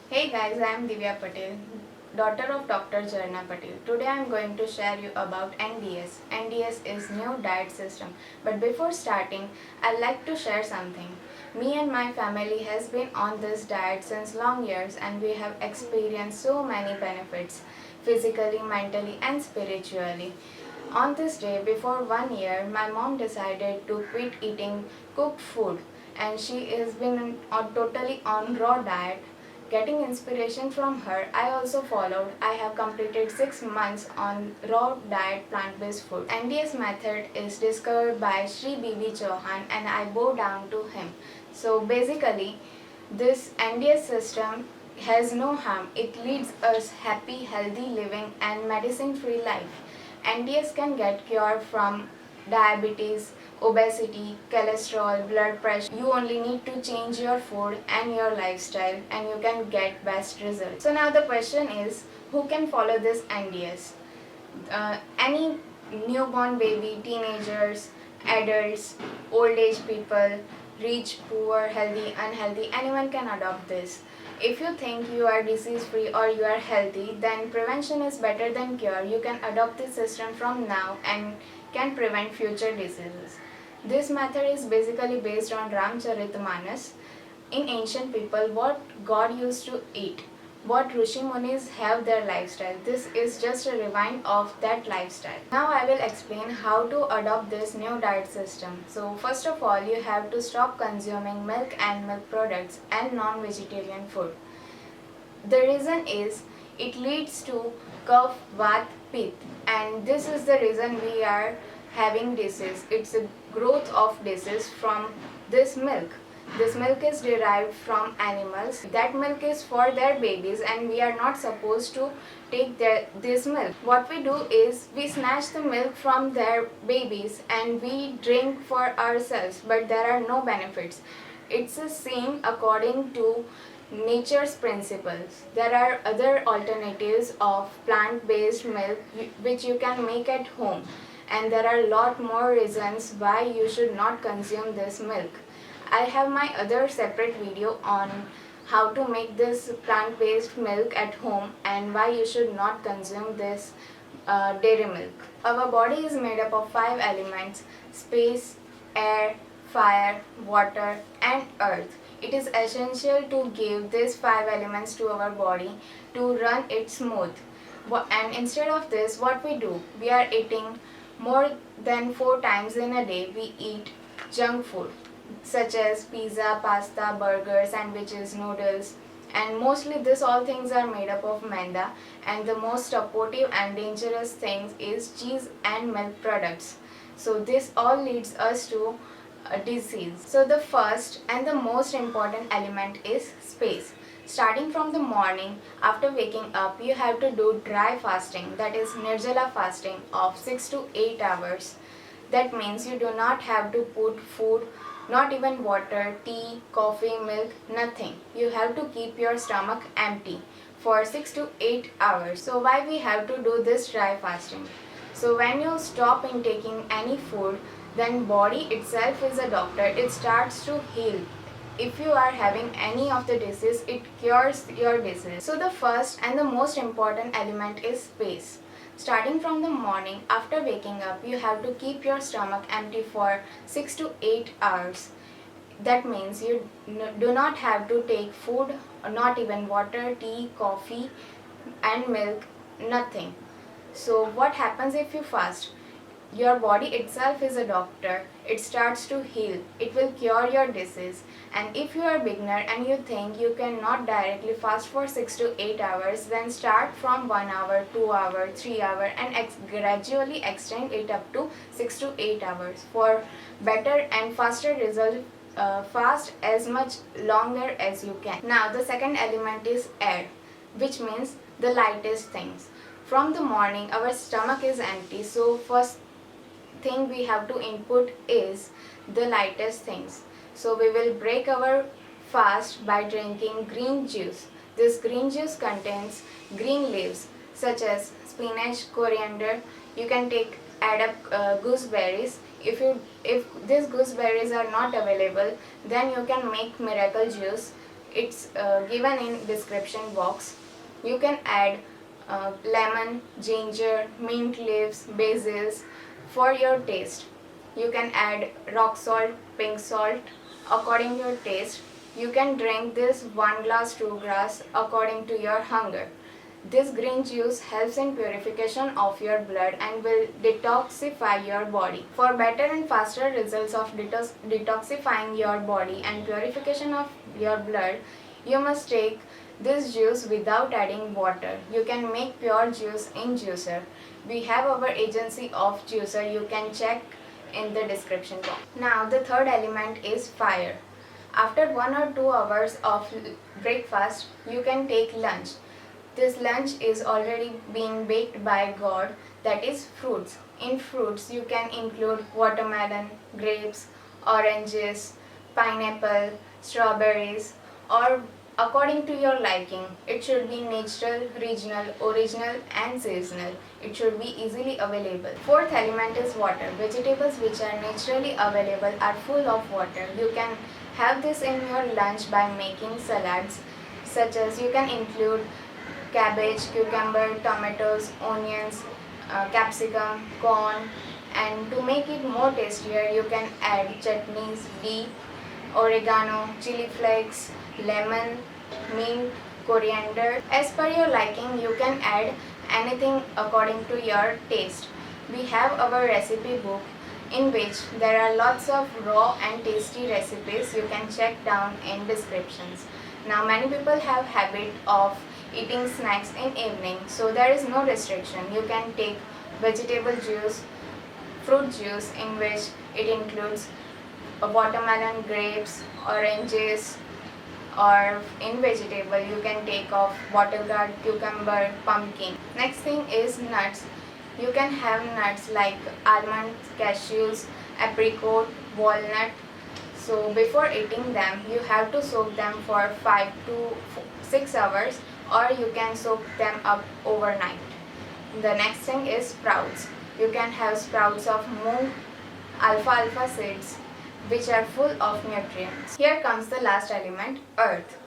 Hey guys, I am Divya Patel, daughter of Dr. Zarna Patel. Today I am going to share you about NDS. NDS is new diet system. But before starting, I'd like to share something. Me and my family has been on this diet since long years and we have experienced so many benefits physically, mentally and spiritually. On this day before 1 year, my mom decided to quit eating cooked food and she has been totally on raw diet. Getting inspiration from her, I also followed. I have completed 6 months on raw diet plant-based food. NDS method is discovered by Sri B.V. Chauhan and I bow down to him. So basically, this NDS system has no harm. It leads us happy, healthy living and medicine-free life. NDS can get cured from diabetes, obesity, cholesterol, blood pressure. You only need to change your food and your lifestyle and you can get best results. So now the question is, who can follow this NDS? Any newborn baby, teenagers, adults, old age people, rich, poor, healthy, unhealthy, anyone can adopt this. If you think you are disease free or you are healthy, then prevention is better than cure. You can adopt this system from now and can prevent future diseases. This method is basically based on Ramcharitmanas. In ancient people, what God used to eat, what Rishi Munis have their lifestyle. This is just a rewind of that lifestyle. Now I will explain how to adopt this new diet system. So first of all, you have to stop consuming milk and milk products and non-vegetarian food. The reason is it leads to cough, vat, pith, and this is the reason we are having disease. It's a growth of disease from this milk. This milk is derived from animals. That milk is for their babies and we are not supposed to take this milk. What we do is we snatch the milk from their babies and we drink for ourselves, but there are no benefits. It's the same according to nature's principles. There are other alternatives of plant-based milk which you can make at home, and there are a lot more reasons why you should not consume this milk. I have my other separate video on how to make this plant-based milk at home and why you should not consume this dairy milk. Our body is made up of 5 elements: space, air, fire, water and earth. It is essential to give these 5 elements to our body to run it smooth. And instead of this, what we do? We are eating more than 4 times in a day. We eat junk food such as pizza, pasta, burger, sandwiches, noodles, and mostly this all things are made up of maida, and the most supportive and dangerous things is cheese and milk products. So this all leads us to a disease. So the first and the most important element is space. Starting from the morning, after waking up, you have to do dry fasting, that is Nirjala fasting of 6 to 8 hours. That means you do not have to put food, not even water, tea, coffee, milk, nothing. You have to keep your stomach empty for 6 to 8 hours. So why we have to do this dry fasting? So when you stop in taking any food, then body itself is a doctor. It starts to heal. If you are having any of the disease, it cures your disease. So the first and the most important element is space. Starting from the morning, after waking up, you have to keep your stomach empty for 6 to 8 hours. That means you do not have to take food, not even water, tea, coffee and milk, nothing. So what happens if you fast? Your body itself is a doctor. It starts to heal. It will cure your disease. And if you are a beginner and you think you cannot directly fast for 6 to 8 hours, then start from 1 hour, 2 hour, 3 hour and gradually extend it up to 6 to 8 hours for better and faster result. Fast as much longer as you can. Now the second element is air, which means the lightest things. From the morning, our stomach is empty, so first thing we have to input is the lightest things. So we will break our fast by drinking green juice. This green juice contains green leaves such as spinach, coriander. You can add up gooseberries. If these gooseberries are not available, then you can make miracle juice. It's given in description box. You can add lemon, ginger, mint leaves, basils for your taste. You can add rock salt, pink salt according to your taste. You can drink this 1 glass, 2 glass according to your hunger. This green juice helps in purification of your blood and will detoxify your body. For better and faster results of detoxifying your body and purification of your blood, you must take this juice without adding water. You can make pure juice in juicer. We have our agency of juicer. You can check in the description box. Now the third element is fire. After 1 or 2 hours of breakfast, you can take lunch. This lunch is already being baked by God, that is fruits. In fruits, you can include watermelon, grapes, oranges, pineapple, strawberries, or according to your liking. It should be natural, regional, original and seasonal. It should be easily available. Fourth element is water. Vegetables which are naturally available are full of water. You can have this in your lunch by making salads, such as you can include cabbage, cucumber, tomatoes, onions, capsicum, corn, and to make it more tastier you can add chutneys, ghee, oregano, chili flakes, lemon, mint, coriander. As per your liking, you can add anything according to your taste. We have our recipe book in which there are lots of raw and tasty recipes. You can check down in descriptions. Now many people have habit of eating snacks in evening, so there is no restriction. You can take vegetable juice, fruit juice in which it includes watermelon, grapes, oranges, or in vegetable you can take of bottle gourd, cucumber, pumpkin. Next thing is nuts. You can have nuts like almonds, cashews, apricot, walnut. So before eating them, you have to soak them for 5 to 6 hours, or you can soak them up overnight. The next thing is sprouts. You can have sprouts of moong, alfalfa seeds, which are full of nutrients. Here comes the last element, earth.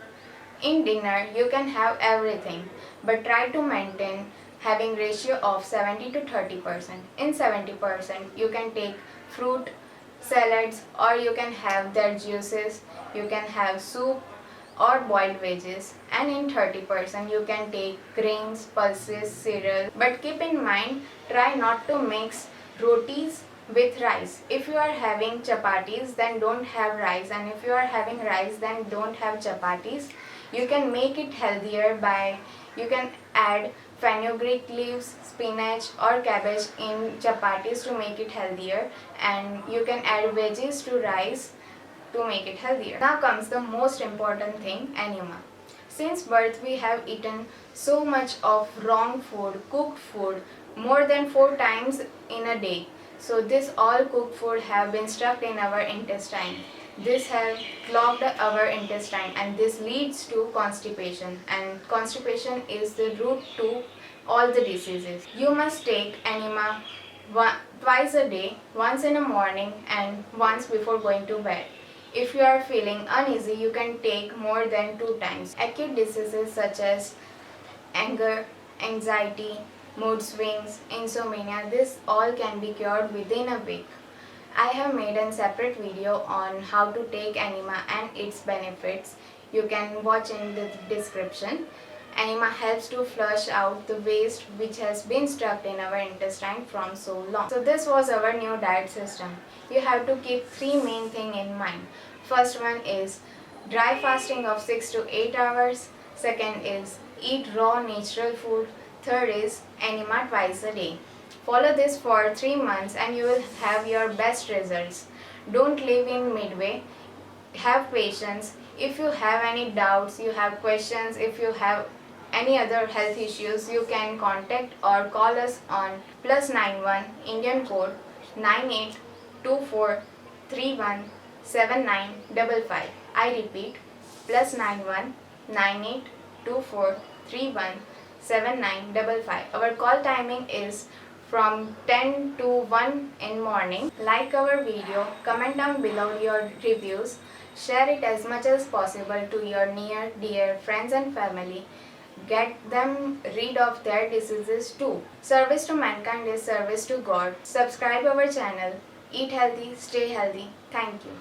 In dinner, you can have everything, but try to maintain having ratio of 70 to 30%. In 70%, you can take fruit, salads, or you can have their juices, you can have soup or boiled veggies, and in 30% you can take grains, pulses, cereal. But keep in mind, try not to mix rotis with rice. If you are having chapatis, then don't have rice, and if you are having rice, then don't have chapatis. You can make it healthier by, you can add fenugreek leaves, spinach or cabbage in chapatis to make it healthier, and you can add veggies to rice to make it healthier. Now comes the most important thing, enema. Since birth we have eaten so much of wrong food, cooked food, more than 4 times in a day. So this all cooked food have been stuck in our intestine. This have clogged our intestine, and this leads to constipation, and constipation is the root to all the diseases. You must take enema twice a day, once in the morning and once before going to bed. If you are feeling uneasy, you can take more than 2 times. Acute diseases such as anger, anxiety, mood swings, insomnia, this all can be cured within a week. I have made a separate video on how to take enema and its benefits. You can watch in the description. Enema helps to flush out the waste which has been stuck in our intestine from so long. So this was our new diet system. You have to keep 3 main things in mind. First one is dry fasting of 6 to 8 hours. Second is eat raw natural food. Third is enema twice a day. Follow this for 3 months and you will have your best results. Don't leave in midway. Have patience. If you have any doubts, you have questions, if you have any other health issues, you can contact or call us on +91 Indian code 9824317955. I repeat, +91 9824317955. Our call timing is from 10 to 1 in morning. Like our video, comment down below your reviews, share it as much as possible to your near, dear friends and family. Get them rid of their diseases too. Service to mankind is service to God. Subscribe our channel. Eat healthy, stay healthy. Thank you.